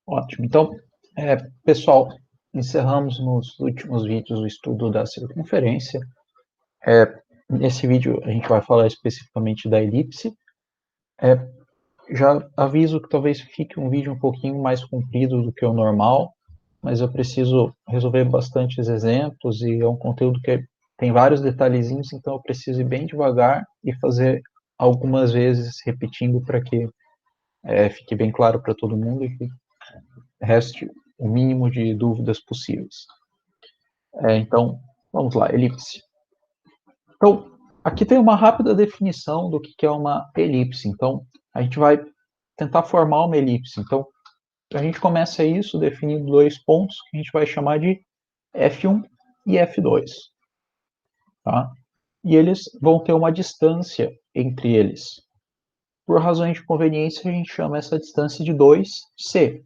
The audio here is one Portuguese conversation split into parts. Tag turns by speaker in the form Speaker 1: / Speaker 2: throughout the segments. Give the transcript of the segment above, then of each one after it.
Speaker 1: Ótimo. Então, pessoal, encerramos nos últimos vídeos o estudo da circunferência. Nesse vídeo a gente vai falar especificamente da elipse. Já aviso que talvez fique um vídeo um pouquinho mais comprido do que o normal, mas eu preciso resolver bastantes exemplos e é um conteúdo que tem vários detalhezinhos, então eu preciso ir bem devagar e fazer algumas vezes repetindo para que fique bem claro para todo mundo e que reste o mínimo de dúvidas possíveis. Então, vamos lá, elipse. Então, aqui tem uma rápida definição do que é uma elipse. Então, a gente vai tentar formar uma elipse. Então, a gente começa isso definindo dois pontos que a gente vai chamar de F1 e F2. Tá? E eles vão ter uma distância entre eles. Por razões de conveniência, a gente chama essa distância de 2C.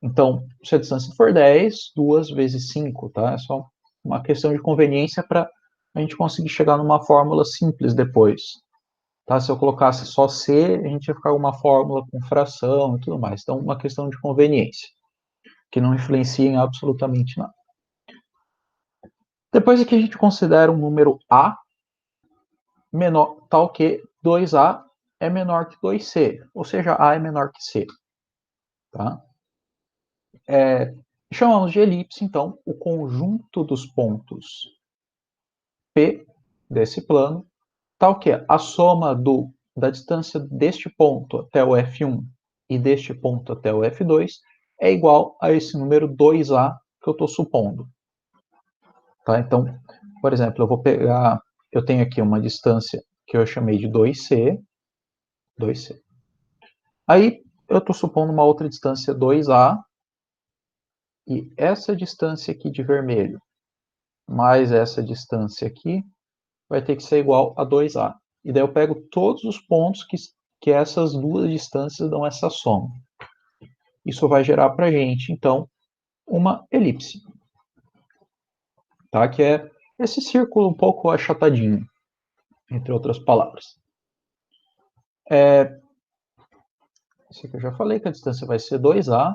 Speaker 1: Então, se a distância for 10, 2 vezes 5, tá? É só uma questão de conveniência para a gente conseguir chegar numa fórmula simples depois. Tá? Se eu colocasse só C, a gente ia ficar com uma fórmula com fração e tudo mais. Então, uma questão de conveniência, que não influencia em absolutamente nada. Depois aqui a gente considera um número A menor, tal que 2A é menor que 2C, ou seja, A é menor que C. Tá? Chamamos de elipse, então, o conjunto dos pontos P desse plano, tal que a soma da distância deste ponto até o F1 e deste ponto até o F2 é igual a esse número 2A que eu estou supondo. Tá? Então, por exemplo, eu tenho aqui uma distância que eu chamei de 2C. Aí, eu estou supondo uma outra distância 2A, e essa distância aqui de vermelho, mais essa distância aqui, vai ter que ser igual a 2A. E daí eu pego todos os pontos que essas duas distâncias dão essa soma. Isso vai gerar para a gente, então, uma elipse. Tá? Que é esse círculo um pouco achatadinho, entre outras palavras. Isso aqui eu já falei que a distância vai ser 2A.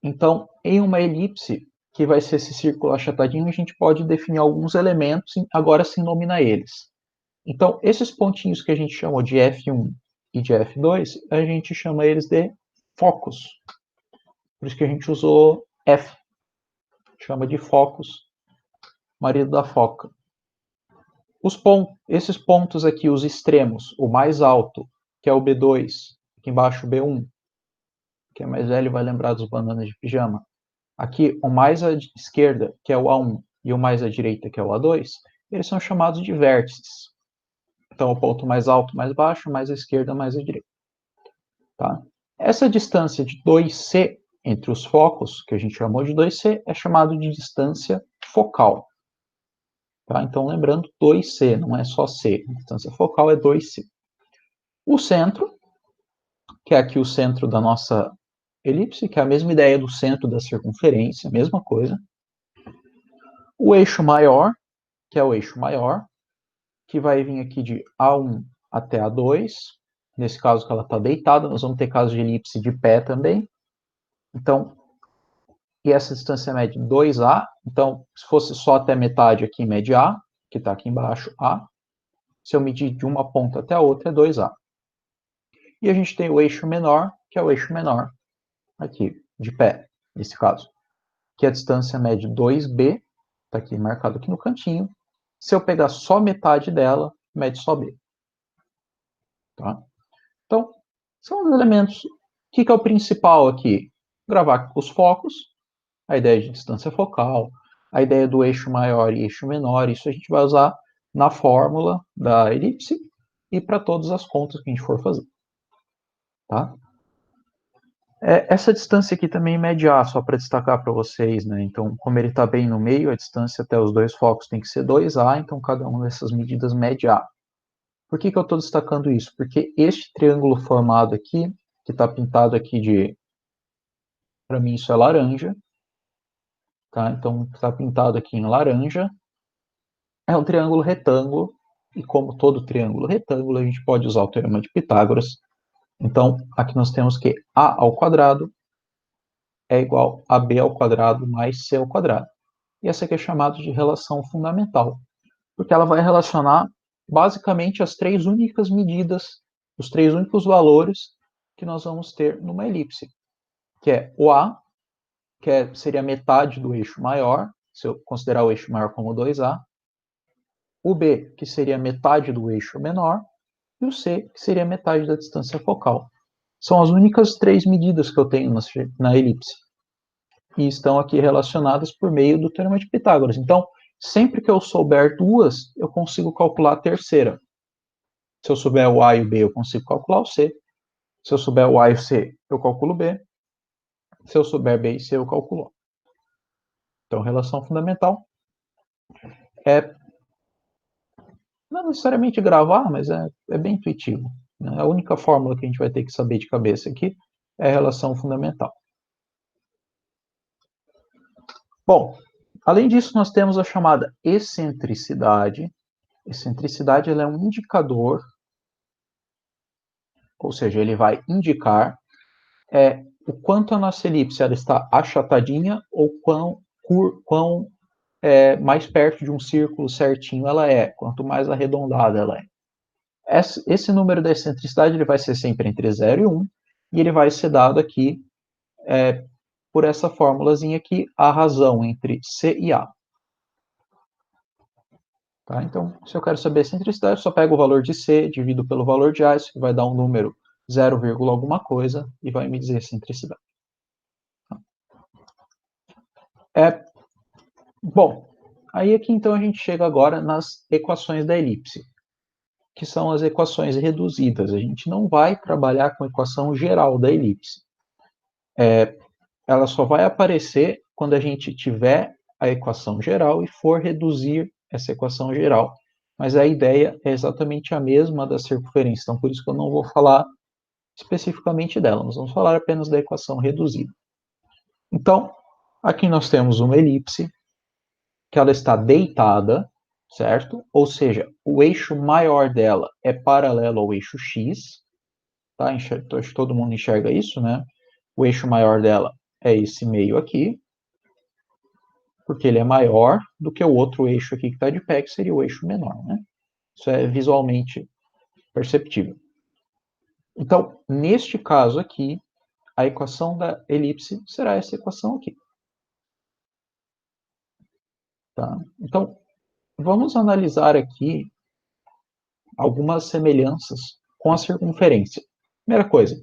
Speaker 1: Então, em uma elipse, que vai ser esse círculo achatadinho, a gente pode definir alguns elementos, agora sem nominar eles. Então, esses pontinhos que a gente chamou de F1 e de F2, a gente chama eles de focos. Por isso que a gente usou F. Chama de focos, marido da foca. Esses pontos aqui, os extremos, o mais alto, que é o B2, aqui embaixo o B1, que é mais velho vai lembrar dos bananas de pijama. Aqui, o mais à esquerda, que é o A1, e o mais à direita, que é o A2, eles são chamados de vértices. Então, o ponto mais alto, mais baixo, mais à esquerda, mais à direita. Tá? Essa distância de 2C entre os focos, que a gente chamou de 2C, é chamado de distância focal. Tá? Então, lembrando, 2C, não é só C. A distância focal é 2C. O centro, que é aqui o centro da nossa elipse, que é a mesma ideia do centro da circunferência, mesma coisa. O eixo maior, que é o eixo maior, que vai vir aqui de A1 até A2. Nesse caso que ela está deitada, nós vamos ter casos de elipse de pé também. Então, e essa distância mede 2A. Então, se fosse só até metade aqui, mede A, que está aqui embaixo, A. Se eu medir de uma ponta até a outra, é 2A. E a gente tem o eixo menor, que é o eixo menor, aqui, de pé, nesse caso. Que a distância mede 2B, está aqui marcado aqui no cantinho. Se eu pegar só metade dela, mede só B. Tá? Então, são os elementos. O que é o principal aqui? Gravar os focos, a ideia de distância focal, a ideia do eixo maior e eixo menor, isso a gente vai usar na fórmula da elipse e para todas as contas que a gente for fazer. Tá? Essa distância aqui também mede A, só para destacar para vocês, né? Então, como ele está bem no meio, a distância até os dois focos tem que ser 2A, então cada uma dessas medidas mede A. Por que eu estou destacando isso? Porque este triângulo formado aqui, que está pintado aqui de... Para mim isso é laranja, tá? Então, está pintado aqui em laranja. É um triângulo retângulo, e como todo triângulo retângulo, a gente pode usar o teorema de Pitágoras. Então, aqui nós temos que A ao quadrado é igual a b ao quadrado mais c ao quadrado. E essa aqui é chamada de relação fundamental, porque ela vai relacionar basicamente as três únicas medidas, os três únicos valores que nós vamos ter numa elipse, que é o A, que seria metade do eixo maior, se eu considerar o eixo maior como 2A, o B, que seria metade do eixo menor, e o C, que seria metade da distância focal. São as únicas três medidas que eu tenho na elipse. E estão aqui relacionadas por meio do Teorema de Pitágoras. Então, sempre que eu souber duas, eu consigo calcular a terceira. Se eu souber o A e o B, eu consigo calcular o C. Se eu souber o A e o C, eu calculo o B. Se eu souber B e C, eu calculo. Então, relação fundamental é não necessariamente gravar, mas é bem intuitivo. Né? A única fórmula que a gente vai ter que saber de cabeça aqui é a relação fundamental. Bom, além disso, nós temos a chamada excentricidade. Excentricidade ela é um indicador, ou seja, ele vai indicar o quanto a nossa elipse ela está achatadinha ou quão mais perto de um círculo certinho ela é, quanto mais arredondada ela é. Esse número da excentricidade ele vai ser sempre entre 0 e 1, e ele vai ser dado aqui por essa formulazinha aqui, a razão entre C e A. Tá? Então, se eu quero saber a excentricidade, eu só pego o valor de C, divido pelo valor de A, isso vai dar um número 0, alguma coisa, e vai me dizer a excentricidade. Bom, aí aqui então a gente chega agora nas equações da elipse, que são as equações reduzidas. A gente não vai trabalhar com a equação geral da elipse. Ela só vai aparecer quando a gente tiver a equação geral e for reduzir essa equação geral. Mas a ideia é exatamente a mesma da circunferência, então por isso que eu não vou falar especificamente dela, nós vamos falar apenas da equação reduzida. Então, aqui nós temos uma elipse, que ela está deitada, certo? Ou seja, o eixo maior dela é paralelo ao eixo x, tá? Acho que todo mundo enxerga isso, né? O eixo maior dela é esse meio aqui, porque ele é maior do que o outro eixo aqui que está de pé, que seria o eixo menor, né? Isso é visualmente perceptível. Então, neste caso aqui, a equação da elipse será essa equação aqui. Tá? Então, vamos analisar aqui algumas semelhanças com a circunferência. Primeira coisa,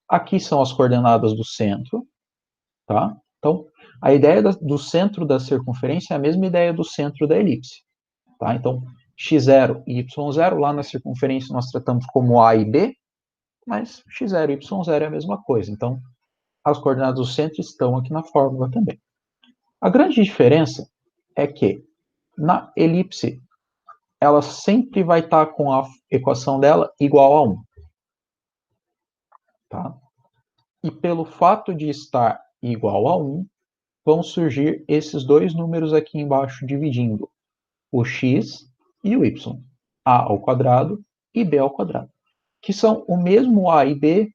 Speaker 1: aqui são as coordenadas do centro, tá? Então, a ideia do centro da circunferência é a mesma ideia do centro da elipse, tá? Então, x0 e y0, lá na circunferência nós tratamos como A e B, mas x0 e y0 é a mesma coisa. Então, as coordenadas do centro estão aqui na fórmula também. A grande diferença é que na elipse ela sempre vai estar com a equação dela igual a 1. Tá? E pelo fato de estar igual a 1, vão surgir esses dois números aqui embaixo dividindo o x e o y. A ao quadrado e b ao quadrado. Que são o mesmo a e b,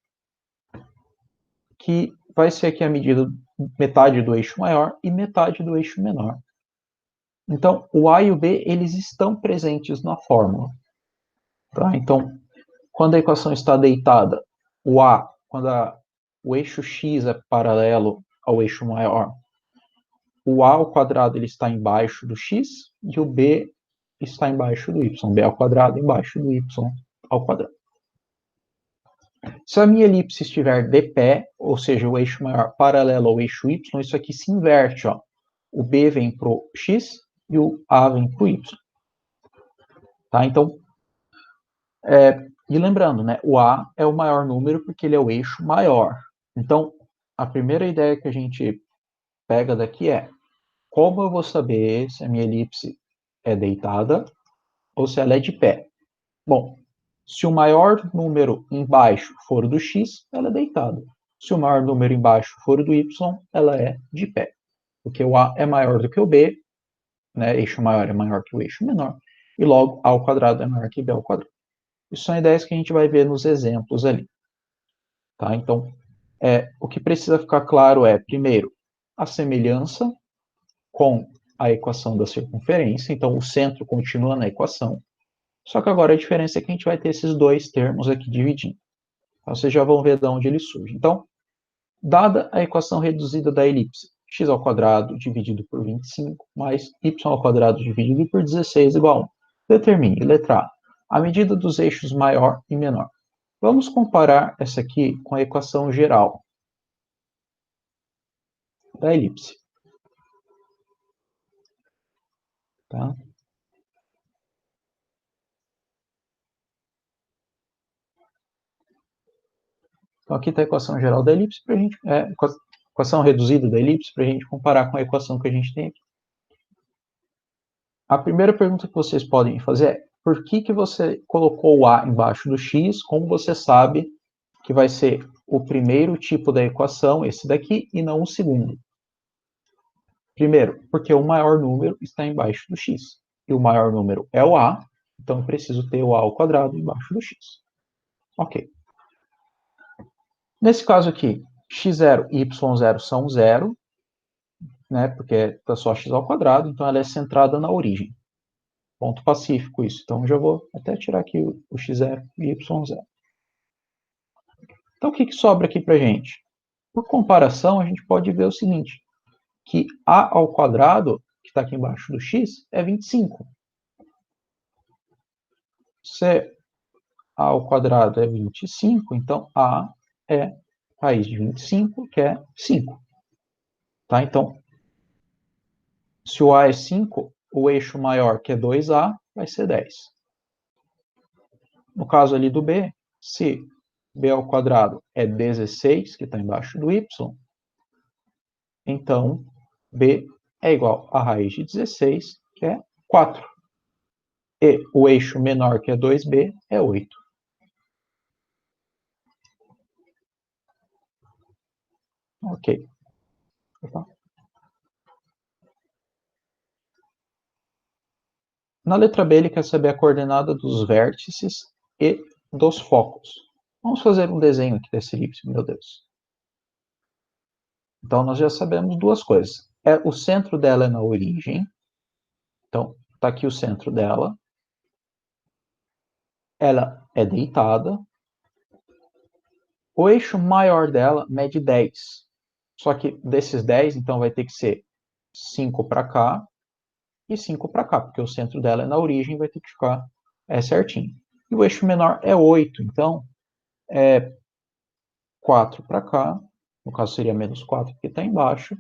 Speaker 1: que vai ser aqui a medida metade do eixo maior e metade do eixo menor. Então, o a e o b, eles estão presentes na fórmula. Tá? Então, quando a equação está deitada, o a, quando o eixo x é paralelo ao eixo maior, o a ao quadrado ele está embaixo do x e o b está embaixo do y. B ao quadrado embaixo do y ao quadrado. Se a minha elipse estiver de pé, ou seja, o eixo maior paralelo ao eixo y, isso aqui se inverte. Ó. O b vem para o x e o a vem para o y. Tá? Então, e lembrando, né, o a é o maior número porque ele é o eixo maior. Então, a primeira ideia que a gente pega daqui é como eu vou saber se a minha elipse é deitada ou se ela é de pé? Bom, se o maior número embaixo for o do x, ela é deitada. Se o maior número embaixo for o do y, ela é de pé. Porque o a é maior do que o b, né? Eixo maior é maior que o eixo menor, e logo a ao quadrado é maior que b ao quadrado. Isso são ideias que a gente vai ver nos exemplos ali. Tá? Então, O que precisa ficar claro é, primeiro, a semelhança com a equação da circunferência, então o centro continua na equação, só que agora a diferença é que a gente vai ter esses dois termos aqui dividindo. Então, vocês já vão ver de onde ele surge. Então, dada a equação reduzida da elipse, x ao quadrado dividido por 25 mais y ao quadrado dividido por 16 igual a 1. Determine, letra A medida dos eixos maior e menor. Vamos comparar essa aqui com a equação geral da elipse. Tá? Então, aqui está a equação geral da elipse, para a gente, equação reduzida da elipse, para a gente comparar com a equação que a gente tem aqui. A primeira pergunta que vocês podem fazer é, por que você colocou o A embaixo do X, como você sabe que vai ser o primeiro tipo da equação, esse daqui, e não o segundo? Primeiro, porque o maior número está embaixo do X, e o maior número é o A, então eu preciso ter o A ao quadrado embaixo do X. Ok. Nesse caso aqui, x0 e y0 são 0, né, porque está só x ao quadrado, então ela é centrada na origem. Ponto pacífico isso. Então, eu já vou até tirar aqui o x0 e y0. Então, o que sobra aqui para a gente? Por comparação, a gente pode ver o seguinte, que a ao quadrado, que está aqui embaixo do x, é 25. Se a ao quadrado é 25, então a é raiz de 25, que é 5. Tá? Então, se o a é 5, o eixo maior, que é 2a, vai ser 10. No caso ali do b, se b ao quadrado é 16, que está embaixo do y, então b é igual a raiz de 16, que é 4. E o eixo menor, que é 2b, é 8. Ok. Na letra B, ele quer saber a coordenada dos vértices e dos focos. Vamos fazer um desenho aqui dessa elipse, meu Deus. Então, nós já sabemos duas coisas. O centro dela é na origem. Então, está aqui o centro dela. Ela é deitada. O eixo maior dela mede 10. Só que desses 10, então, vai ter que ser 5 para cá e 5 para cá, porque o centro dela é na origem, vai ter que ficar certinho. E o eixo menor é 8, então, 4 para cá, no caso seria menos 4 porque está embaixo,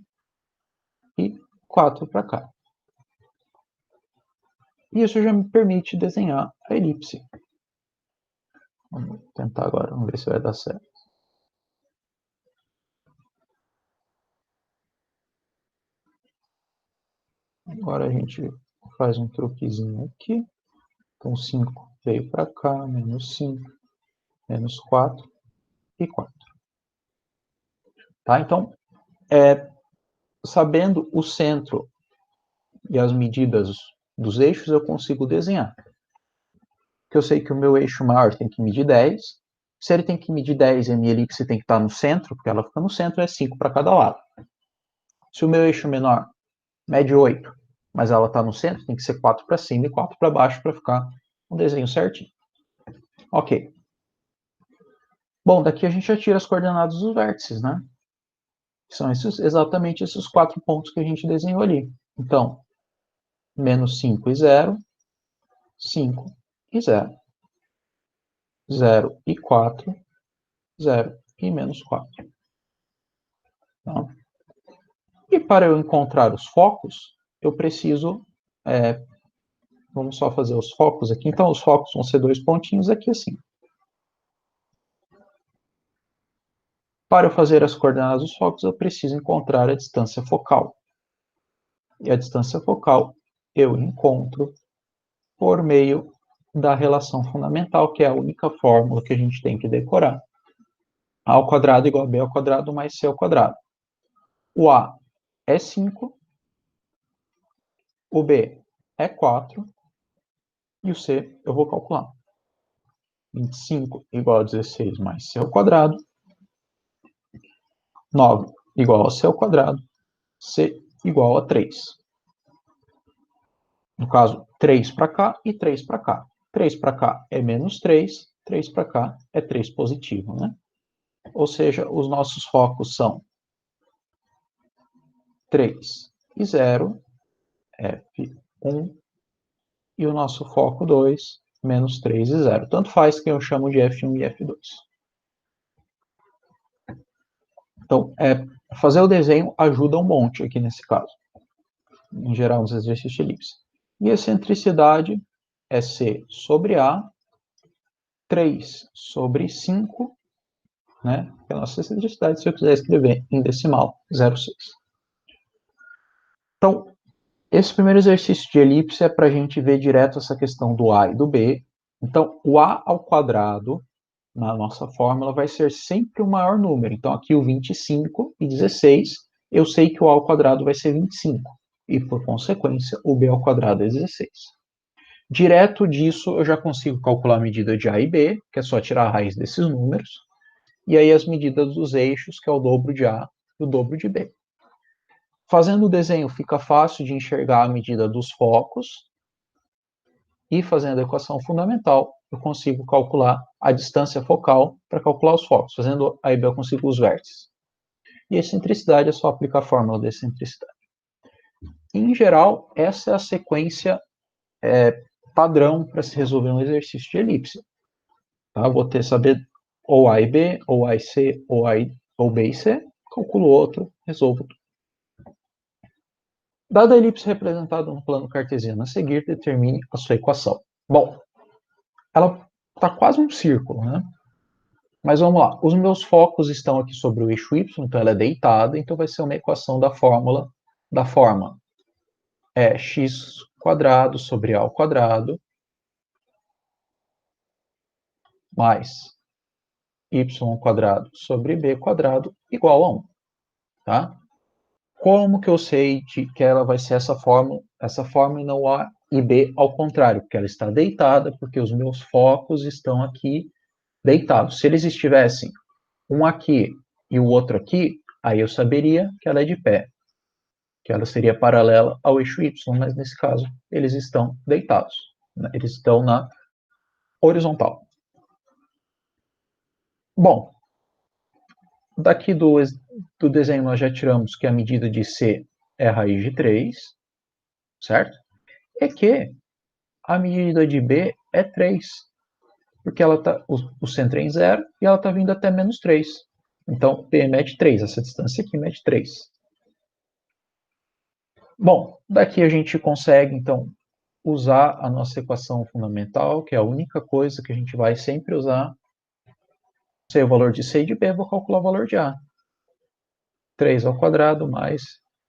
Speaker 1: e 4 para cá. E isso já me permite desenhar a elipse. Vamos tentar agora, vamos ver se vai dar certo. Agora a gente faz um truquezinho aqui. Então 5 veio para cá, menos 5, menos 4 e 4. Tá? Então, sabendo o centro e as medidas dos eixos, eu consigo desenhar. Porque eu sei que o meu eixo maior tem que medir 10. Se ele tem que medir 10 e a minha elipse tem que estar no centro, porque ela fica no centro, é 5 para cada lado. Se o meu eixo menor mede 8, mas ela está no centro, tem que ser 4 para cima e 4 para baixo para ficar um desenho certinho. Ok. Bom, daqui a gente já tira as coordenadas dos vértices, né? São exatamente esses 4 pontos que a gente desenhou ali. Então, menos 5 e 0, 5 e 0. 0 e 4, 0 e menos 4. Tá? E para eu encontrar os focos, eu preciso... vamos só fazer os focos aqui. Então, os focos vão ser 2 pontinhos aqui assim. Para eu fazer as coordenadas dos focos, eu preciso encontrar a distância focal. E a distância focal eu encontro por meio da relação fundamental, que é a única fórmula que a gente tem que decorar. A ao quadrado igual a b ao quadrado mais c ao quadrado. O a é 5, o b é 4, e o c eu vou calcular. 25 igual a 16 mais c ao quadrado, 9 igual a c ao quadrado, c igual a 3. No caso, 3 para cá e 3 para cá. 3 para cá é menos 3, 3 para cá é 3 positivo, né? Ou seja, os nossos focos são 3 e 0, F1, e o nosso foco 2, menos 3 e 0. Tanto faz que eu chamo de F1 e F2. Então, fazer o desenho ajuda um monte aqui nesse caso, em geral, nos exercícios de elipse. E a excentricidade é C sobre A, 3 sobre 5, né? Que é a nossa excentricidade, se eu quiser escrever em decimal, 0,6. Então, esse primeiro exercício de elipse é para a gente ver direto essa questão do A e do B. Então, o A ao quadrado, na nossa fórmula, vai ser sempre o maior número. Então, aqui o 25 e 16, eu sei que o A ao quadrado vai ser 25. E, por consequência, o B ao quadrado é 16. Direto disso, eu já consigo calcular a medida de A e B, que é só tirar a raiz desses números. E aí as medidas dos eixos, que é o dobro de A e o dobro de B. Fazendo o desenho, fica fácil de enxergar a medida dos focos. E fazendo a equação fundamental, eu consigo calcular a distância focal para calcular os focos. Fazendo a IB, eu consigo os vértices. E a excentricidade é só aplicar a fórmula da excentricidade. Em geral, essa é a sequência padrão para se resolver um exercício de elipse. Tá? Vou ter saber ou A e B, ou A e C, ou B e C, calculo outro, resolvo tudo. Dada a elipse representada no plano cartesiano a seguir, determine a sua equação. Bom, ela está quase um círculo, né? Mas vamos lá, os meus focos estão aqui sobre o eixo y, então ela é deitada, então vai ser uma equação da fórmula da forma x quadrado sobre a ao quadrado mais y ao quadrado sobre b quadrado igual a 1, tá? Como que eu sei que ela vai ser essa forma e não a e b ao contrário, porque ela está deitada, porque os meus focos estão aqui deitados. Se eles estivessem um aqui e o outro aqui, aí eu saberia que ela é de pé, que ela seria paralela ao eixo y, mas nesse caso eles estão deitados, né? Eles estão na horizontal. Bom, daqui do desenho nós já tiramos que a medida de C é a raiz de 3, certo? E que a medida de B é 3, porque ela o centro é em 0 e ela está vindo até menos 3. Então, P mede 3, essa distância aqui mede 3. Bom, daqui a gente consegue, então, usar a nossa equação fundamental, que é a única coisa que a gente vai sempre usar. Sei o valor de C e de B, vou calcular o valor de A. 3 ao quadrado mais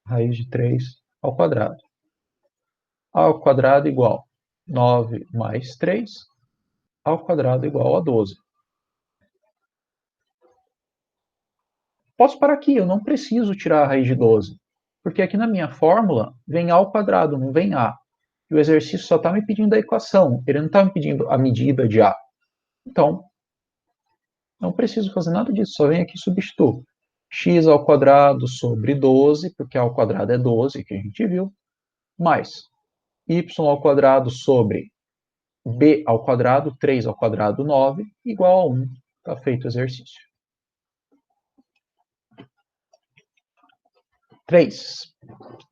Speaker 1: raiz de 3 ao quadrado. A ao quadrado igual 9 mais 3 ao quadrado igual a 12. Posso parar aqui, eu não preciso tirar a raiz de 12, porque aqui na minha fórmula vem A ao quadrado, não vem A. E o exercício só está me pedindo a equação, ele não está me pedindo a medida de A. Então, não preciso fazer nada disso, só venho aqui e substituo. X ao quadrado sobre 12, porque A ao quadrado é 12, que a gente viu, mais y ao quadrado sobre b ao quadrado, 3 ao quadrado, 9, igual a 1. Está feito o exercício. 3.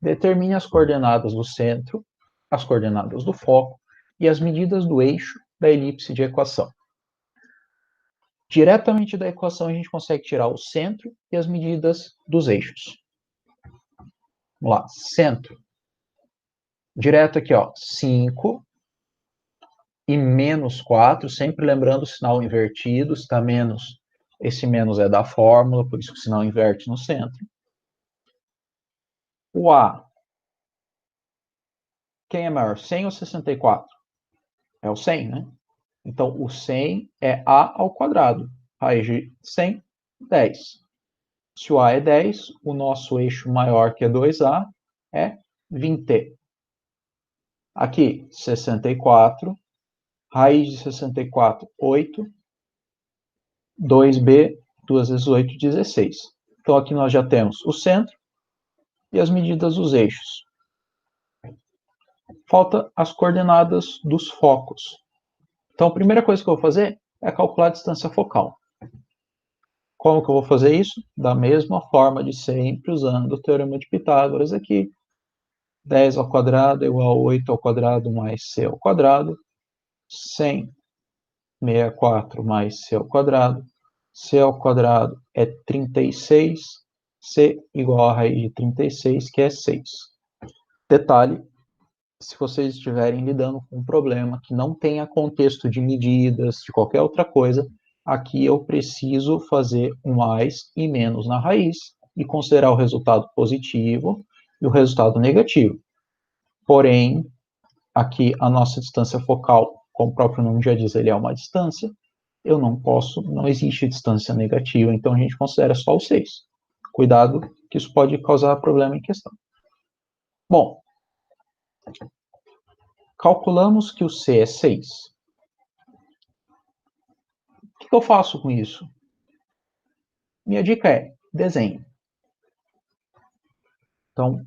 Speaker 1: Determine as coordenadas do centro, as coordenadas do foco e as medidas do eixo da elipse de equação. Diretamente da equação a gente consegue tirar o centro e as medidas dos eixos. Vamos lá, centro. Direto aqui, ó, 5 e menos 4, sempre lembrando o sinal invertido, se está menos, esse menos é da fórmula, por isso que o sinal inverte no centro. O A, quem é maior, 100 ou 64? É o 100, né? Então, o 100 é A ao quadrado. Raiz de 100, 10. Se o A é 10, o nosso eixo maior, que é 2A, é 20. Aqui, 64. Raiz de 64, 8. 2b, 2 vezes 8, 16. Então, aqui nós já temos o centro e as medidas dos eixos. Falta as coordenadas dos focos. Então, a primeira coisa que eu vou fazer é calcular a distância focal. Como que eu vou fazer isso? Da mesma forma de sempre, usando o Teorema de Pitágoras aqui. 10 ao quadrado é igual a 8 ao quadrado mais c ao quadrado. 164 mais c ao quadrado. C ao quadrado é 36. C igual a raiz de 36, que é 6. Detalhe, se vocês estiverem lidando com um problema que não tenha contexto de medidas, de qualquer outra coisa, aqui eu preciso fazer um mais e menos na raiz e considerar o resultado positivo e o resultado negativo. Porém, aqui a nossa distância focal, como o próprio nome já diz, ele é uma distância, eu não existe distância negativa, então a gente considera só o 6. Cuidado, que isso pode causar problema em questão. Bom, calculamos que o C é 6. O que eu faço com isso? Minha dica é desenho. Então,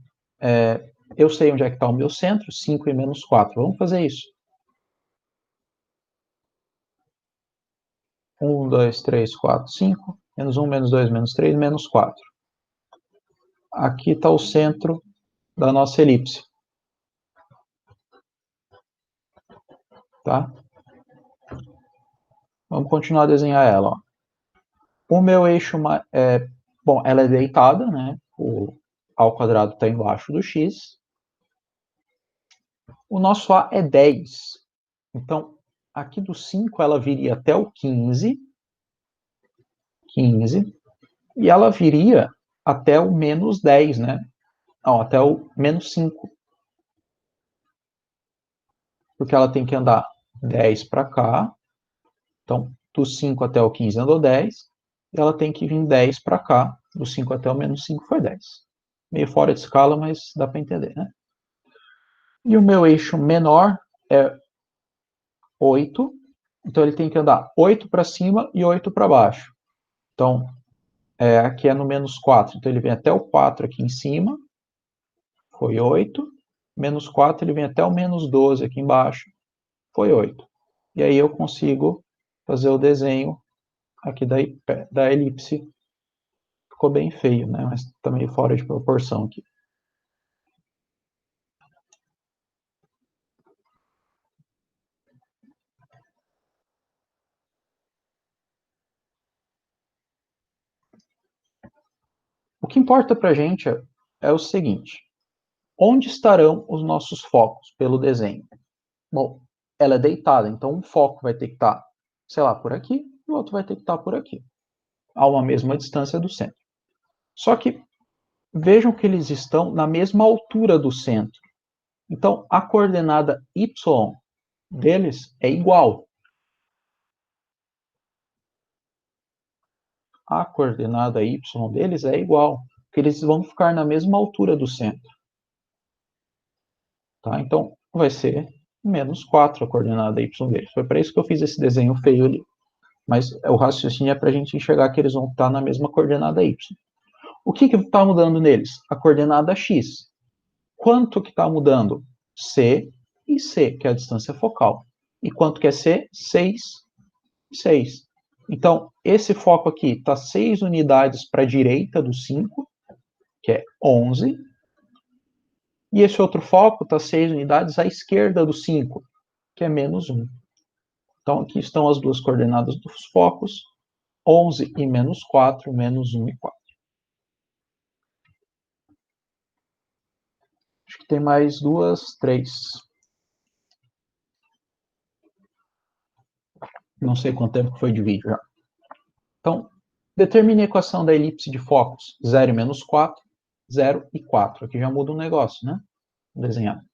Speaker 1: eu sei onde é que está o meu centro, 5 e menos 4. Vamos fazer isso. 1, 2, 3, 4, 5. Menos 1, menos 2, menos 3, menos 4. Aqui está o centro da nossa elipse. Tá? Vamos continuar a desenhar ela. Ó. O meu eixo, bom, ela é deitada, né? O A ao quadrado está embaixo do x. O nosso A é 10. Então, aqui do 5 ela viria até o 15. 15. E ela viria até o menos 10, né? Não, até o menos 5. Porque ela tem que andar 10 para cá. Então, do 5 até o 15 andou 10. E ela tem que vir 10 para cá. Do 5 até o menos 5 foi 10. Meio fora de escala, mas dá para entender, né? E o meu eixo menor é 8. Então, ele tem que andar 8 para cima e 8 para baixo. Então, aqui é no menos 4. Então, ele vem até o 4 aqui em cima. Foi 8. Menos 4, ele vem até o menos 12 aqui embaixo. Foi 8. E aí eu consigo fazer o desenho aqui da elipse. Ficou bem feio, né? Mas está meio fora de proporção aqui. O que importa para a gente é o seguinte. Onde estarão os nossos focos pelo desenho? Bom, ela é deitada, então um foco vai ter que estar, sei lá, por aqui, e o outro vai ter que estar por aqui, a uma mesma distância do centro. Só que vejam que eles estão na mesma altura do centro. Então, a coordenada y deles é igual. A coordenada y deles é igual, porque eles vão ficar na mesma altura do centro. Tá? Então, vai ser menos 4 a coordenada y deles. Foi para isso que eu fiz esse desenho feio ali. Mas o raciocínio é para a gente enxergar que eles vão estar na mesma coordenada y. O que está mudando neles? A coordenada x. Quanto que está mudando? C e C, que é a distância focal. E quanto que é C? 6. 6. Então, esse foco aqui está 6 unidades para a direita do 5, que é 11. E esse outro foco está 6 unidades à esquerda do 5, que é menos 1. Então, aqui estão as duas coordenadas dos focos, 11 e menos 4, menos 1 e 4. Acho que tem mais duas, três. Não sei quanto tempo foi de vídeo já. Então, determine a equação da elipse de focos 0 e menos 4, 0 e 4. Aqui já muda um negócio, né? Vou desenhar.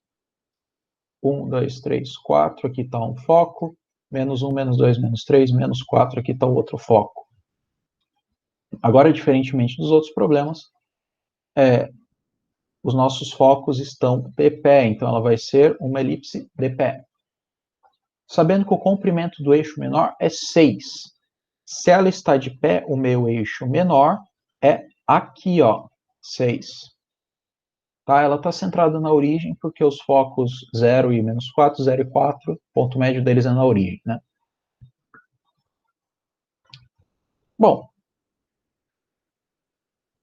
Speaker 1: 1, 2, 3, 4. Aqui está um foco. Menos 1, menos 2, menos 3, menos 4. Aqui está o outro foco. Agora, diferentemente dos outros problemas, os nossos focos estão de pé. Então, ela vai ser uma elipse de pé. Sabendo que o comprimento do eixo menor é 6. Se ela está de pé, o meu eixo menor é aqui, ó, 6. Tá? Ela está centrada na origem porque os focos 0 e menos 4, 0 e 4, ponto médio deles é na origem, né? Bom,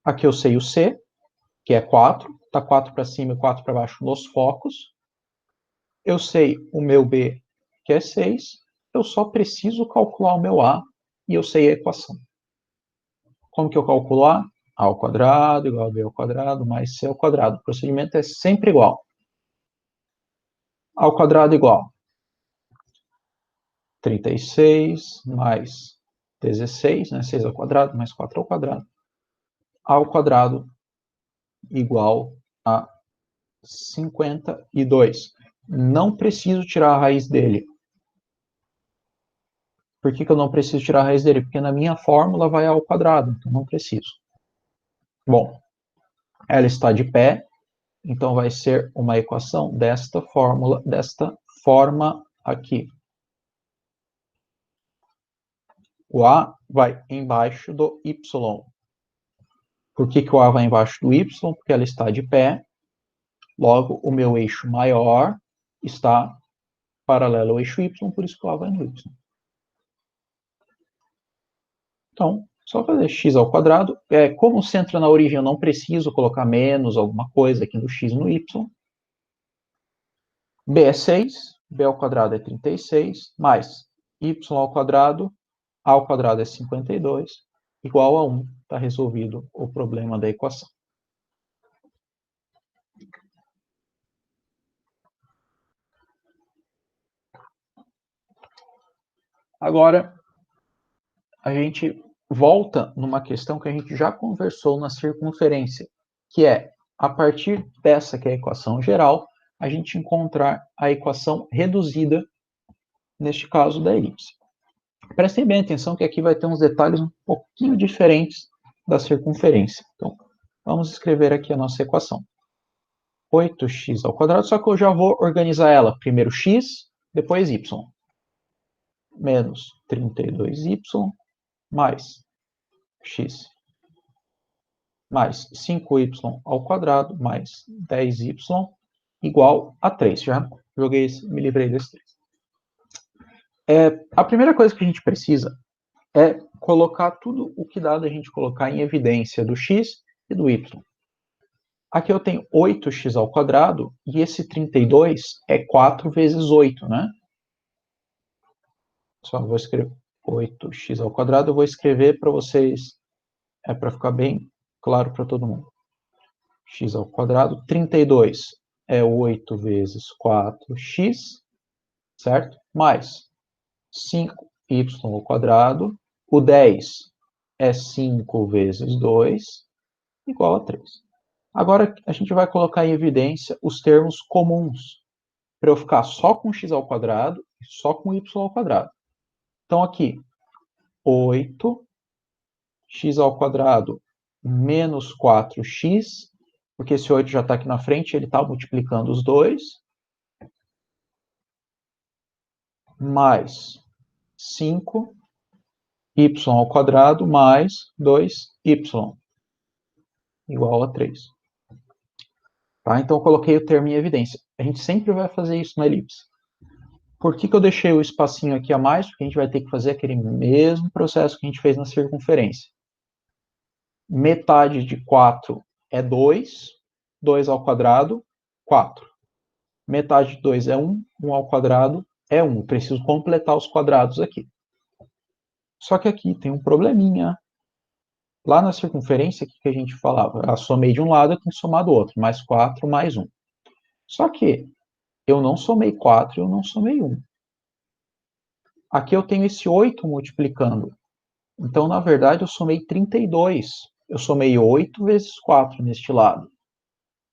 Speaker 1: aqui eu sei o C, que é 4, está 4 para cima e 4 para baixo nos focos. Eu sei o meu B, que é 6, eu só preciso calcular o meu A e eu sei a equação. Como que eu calculo A? A ao quadrado igual a B ao quadrado mais C ao quadrado. O procedimento é sempre igual. A ao quadrado igual 36 mais 16, né? 6 ao quadrado mais 4 ao quadrado. A ao quadrado igual a 52. Não preciso tirar a raiz dele. Por que eu não preciso tirar a raiz dele? Porque na minha fórmula vai ao quadrado, então não preciso. Bom, ela está de pé, então vai ser uma equação desta fórmula, desta forma aqui. O A vai embaixo do Y. Por que o A vai embaixo do Y? Porque ela está de pé. Logo, o meu eixo maior está paralelo ao eixo Y, por isso que o A vai no Y. Então, só fazer x ao quadrado. Como o centro na origem, eu não preciso colocar menos alguma coisa aqui no x e no y. B é 6, b ao quadrado é 36, mais y ao quadrado, a ao quadrado é 52, igual a 1. Está resolvido o problema da equação. Agora, a gente volta numa questão que a gente já conversou na circunferência, que é, a partir dessa que é a equação geral, a gente encontrar a equação reduzida, neste caso da elipse. Prestem bem atenção que aqui vai ter uns detalhes um pouquinho diferentes da circunferência. Então, vamos escrever aqui a nossa equação. 8x ao quadrado, só que eu já vou organizar ela. Primeiro x, depois y. Menos 32y mais x mais 5y ao quadrado mais 10y igual a 3. Já joguei, me livrei desse 3. A primeira coisa que a gente precisa é colocar tudo o que dá da gente colocar em evidência do x e do y. Aqui eu tenho 8x ao quadrado e esse 32 é 4 vezes 8, né? Só vou escrever 8x ao quadrado, eu vou escrever para vocês, para ficar bem claro para todo mundo. X ao quadrado, 32 é 8 vezes 4x, certo? Mais 5y ao quadrado, o 10 é 5 vezes 2, igual a 3. Agora a gente vai colocar em evidência os termos comuns, para eu ficar só com x ao quadrado e só com y ao quadrado. Então aqui, 8x ao quadrado menos 4x, porque esse 8 já está aqui na frente, ele está multiplicando os dois, mais 5y ao quadrado mais 2y, igual a 3. Tá? Então, eu coloquei o termo em evidência. A gente sempre vai fazer isso na elipse. Por que eu deixei o espacinho aqui a mais? Porque a gente vai ter que fazer aquele mesmo processo que a gente fez na circunferência. Metade de 4 é 2, 2 ao quadrado, 4. Metade de 2 é 1, 1 ao quadrado é 1. Eu preciso completar os quadrados aqui. Só que aqui tem um probleminha. Lá na circunferência, o que a gente falava? Eu somei de um lado, eu tenho que somar do outro. Mais 4, mais 1. Só que eu não somei 4 e eu não somei 1. Aqui eu tenho esse 8 multiplicando. Então, na verdade, eu somei 32. Eu somei 8 vezes 4 neste lado.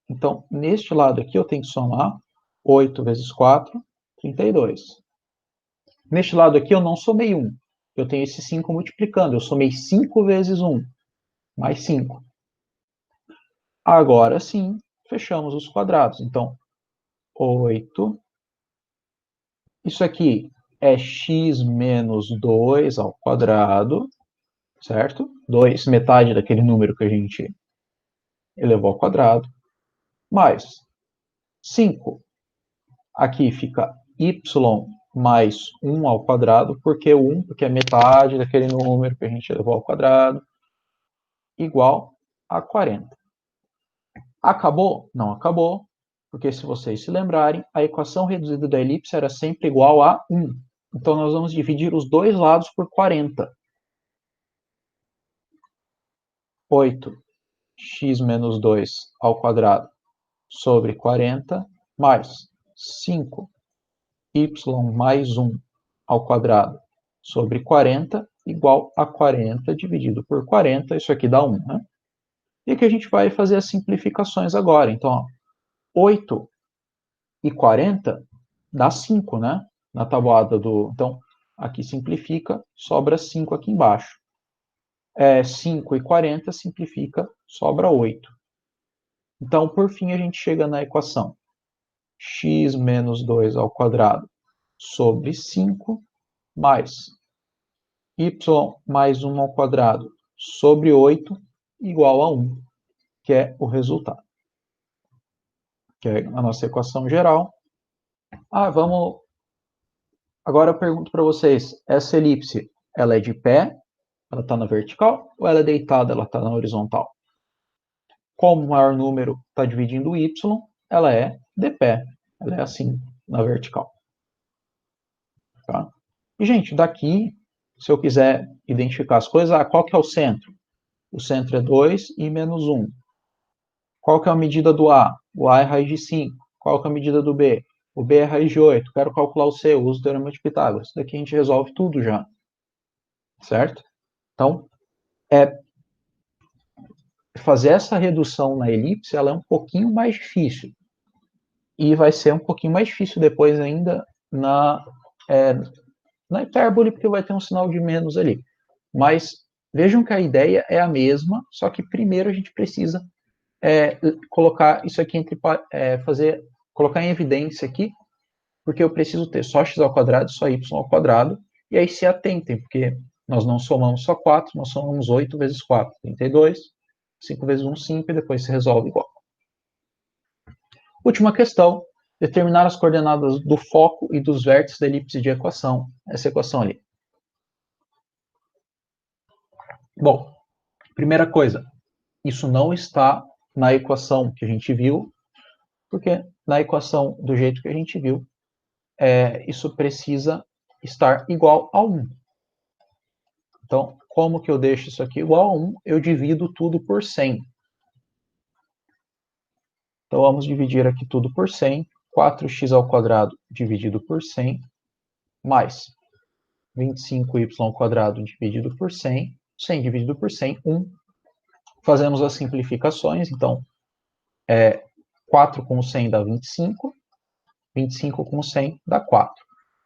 Speaker 1: Então, neste lado aqui, eu tenho que somar 8 vezes 4, 32. Neste lado aqui, eu não somei 1. Eu tenho esse 5 multiplicando. Eu somei 5 vezes 1, mais 5. Agora sim, fechamos os quadrados. Então, 8. Isso aqui é x menos 2 ao quadrado, certo? 2, metade daquele número que a gente elevou ao quadrado, mais 5. Aqui fica y mais 1 ao quadrado, porque 1, porque é metade daquele número que a gente elevou ao quadrado, igual a 40. Acabou? Não acabou, porque se vocês se lembrarem, a equação reduzida da elipse era sempre igual a 1. Então, nós vamos dividir os dois lados por 40. 8x menos 2 ao quadrado sobre 40, mais 5y mais 1 ao quadrado sobre 40, igual a 40 dividido por 40, isso aqui dá 1, né? E que a gente vai fazer as simplificações agora. Então, ó, 8 e 40 dá 5, né? Na tabuada do... Então, aqui simplifica, sobra 5 aqui embaixo. 5 e 40 simplifica, sobra 8. Então, por fim, a gente chega na equação x menos 2 ao quadrado sobre 5 mais y mais 1 ao quadrado sobre 8 igual a 1, que é o resultado. Que é a nossa equação geral. Vamos... Agora eu pergunto para vocês, essa elipse, ela é de pé, ela está na vertical, ou ela é deitada, ela está na horizontal? Como o maior número está dividindo o y, ela é de pé, ela é assim, na vertical. Tá? E, gente, daqui, se eu quiser identificar as coisas, qual que é o centro? O centro é 2 e menos 1. Qual que é a medida do A? O A é raiz de 5. Qual que é a medida do B? O B é raiz de 8. Quero calcular o C, eu uso o teorema de Pitágoras. Daqui a gente resolve tudo já. Certo? Então, fazer essa redução na elipse, ela é um pouquinho mais difícil. E vai ser um pouquinho mais difícil depois ainda na hipérbole, porque vai ter um sinal de menos ali. Mas vejam que a ideia é a mesma, só que primeiro a gente precisa colocar isso aqui colocar em evidência aqui, porque eu preciso ter só x ao quadrado e só y ao quadrado, e aí se atentem, porque nós não somamos só 4, nós somamos 8 vezes 4, 32, 5 vezes 1, 5, e depois se resolve igual. Última questão, determinar as coordenadas do foco e dos vértices da elipse de equação, essa equação ali. Bom, primeira coisa, isso não está na equação que a gente viu, porque na equação do jeito que a gente viu, isso precisa estar igual a 1. Então, como que eu deixo isso aqui igual a 1? Eu divido tudo por 100. Então, vamos dividir aqui tudo por 100. 4x ao quadrado dividido por 100, mais 25y ao quadrado dividido por 100. 100 dividido por 100, 1. Fazemos as simplificações. Então, 4 com 100 dá 25. 25 com 100 dá 4.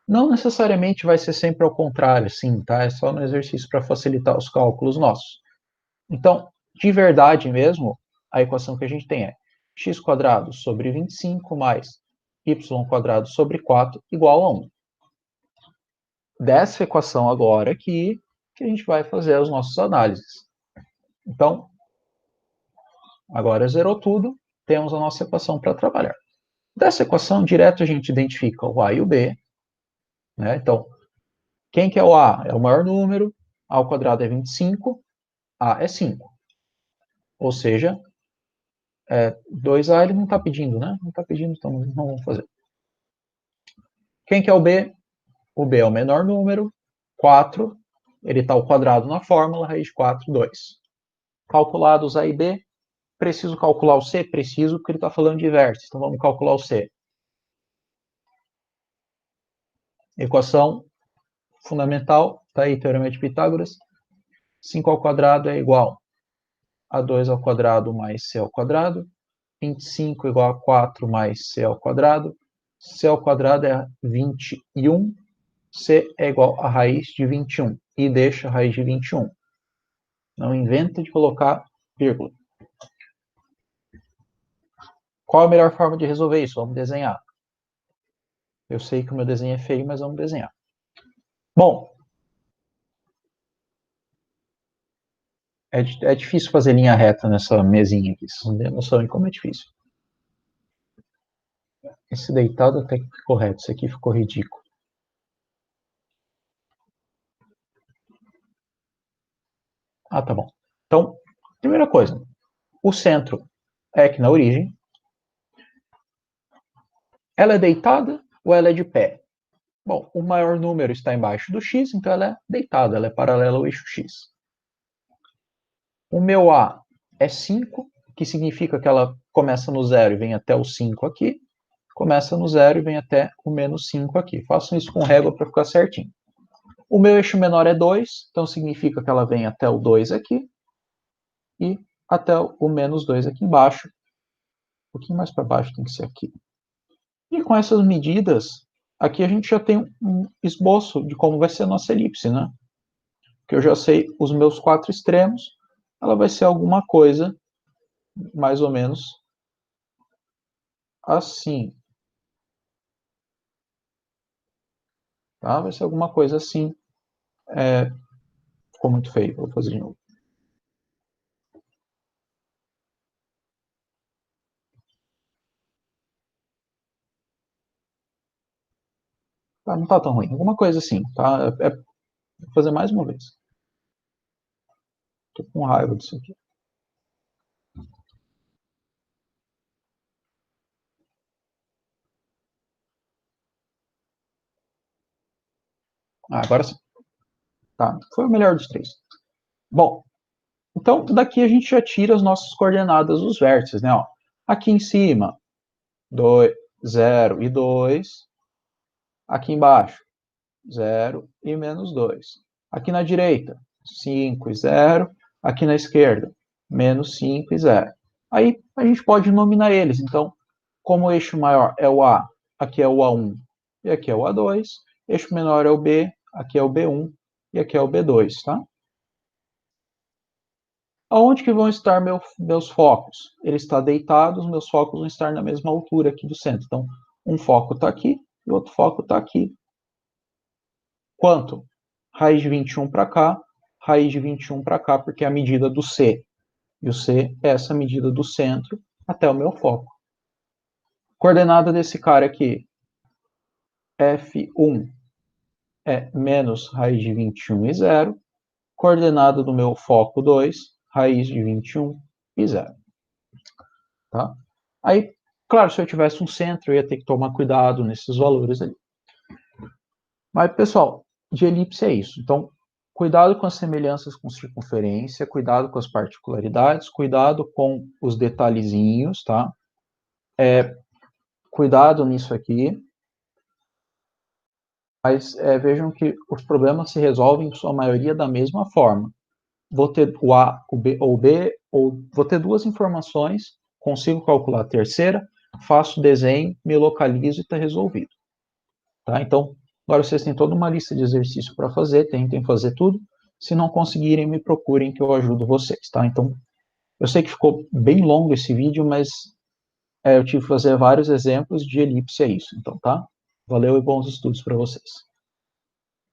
Speaker 1: Não necessariamente vai ser sempre ao contrário, sim, tá? É só no exercício para facilitar os cálculos nossos. Então, de verdade mesmo, a equação que a gente tem é x² sobre 25 mais y² sobre 4 igual a 1. Dessa equação agora aqui, que a gente vai fazer as nossas análises. Então, agora zerou tudo, temos a nossa equação para trabalhar. Dessa equação, direto a gente identifica o A e o B, né? Então, quem que é o A? É o maior número, A ao quadrado é 25, A é 5. Ou seja, 2A ele não está pedindo, né? Não está pedindo, então não vamos fazer. Quem que é o B? O B é o menor número, 4, ele está ao quadrado na fórmula, raiz de 4, 2. Calculados A e B, preciso calcular o C? Preciso, porque ele está falando de vértice, então vamos calcular o C. Equação fundamental, está aí, teorema de Pitágoras, 5 ao quadrado é igual a 2 ao quadrado mais C ao quadrado, 25 igual a 4 mais C ao quadrado, C ao quadrado é 21, C é igual a raiz de 21, e deixa a raiz de 21. Não inventa de colocar vírgula. Qual a melhor forma de resolver isso? Vamos desenhar. Eu sei que o meu desenho é feio, mas vamos desenhar. Bom, É difícil fazer linha reta nessa mesinha aqui, vocês não têm noção de como é difícil. Esse deitado até que ficou reto, esse aqui ficou ridículo. Ah, tá bom. Então, primeira coisa, o centro é aqui na origem. Ela é deitada ou ela é de pé? Bom, o maior número está embaixo do x, então ela é deitada, ela é paralela ao eixo x. O meu A é 5, que significa que ela começa no zero e vem até o 5 aqui. Começa no zero e vem até o menos 5 aqui. Façam isso com régua para ficar certinho. O meu eixo menor é 2, então significa que ela vem até o 2 aqui e até o menos 2 aqui embaixo. Um pouquinho mais para baixo tem que ser aqui. E com essas medidas, aqui a gente já tem um esboço de como vai ser a nossa elipse, né? Que eu já sei os meus 4 extremos, ela vai ser alguma coisa mais ou menos assim. Tá? Vai ser alguma coisa assim. Ficou muito feio, vou fazer de novo. Tá, não tá tão ruim. Alguma coisa assim, tá? Vou fazer mais uma vez. Tô com raiva disso aqui. Ah, agora sim. Tá, foi o melhor dos três. Bom, então daqui a gente já tira as nossas coordenadas dos vértices, né? Ó, aqui em cima, 2, 0 e 2. Aqui embaixo, 0 e menos 2. Aqui na direita, 5 e 0. Aqui na esquerda, menos 5 e 0. Aí a gente pode nominar eles. Então, como o eixo maior é o A, aqui é o A1 e aqui é o A2. Eixo menor é o B, aqui é o B1 e aqui é o B2, tá? Aonde que vão estar meus focos? Ele está deitado, os meus focos vão estar na mesma altura aqui do centro. Então, um foco está aqui e o outro foco está aqui. Quanto? Raiz de 21 para cá, raiz de 21 para cá, porque é a medida do C. E o C é essa medida do centro até o meu foco. Coordenada desse cara aqui, F1 é menos raiz de 21 e 0. Coordenada do meu foco 2, raiz de 21 e 0. Tá? Aí, claro, se eu tivesse um centro, eu ia ter que tomar cuidado nesses valores ali. Mas, pessoal, de elipse é isso. Então, cuidado com as semelhanças com circunferência, cuidado com as particularidades, cuidado com os detalhezinhos, tá? Cuidado nisso aqui. Mas vejam que os problemas se resolvem, em sua maioria, da mesma forma. Vou ter o A, o B, ou vou ter duas informações, consigo calcular a terceira, faço o desenho, me localizo e está resolvido. Tá? Então, agora vocês têm toda uma lista de exercícios para fazer, tentem fazer tudo. Se não conseguirem, me procurem que eu ajudo vocês. Tá? Então, eu sei que ficou bem longo esse vídeo, mas eu tive que fazer vários exemplos de elipse, é isso. Então, tá? Valeu e bons estudos para vocês.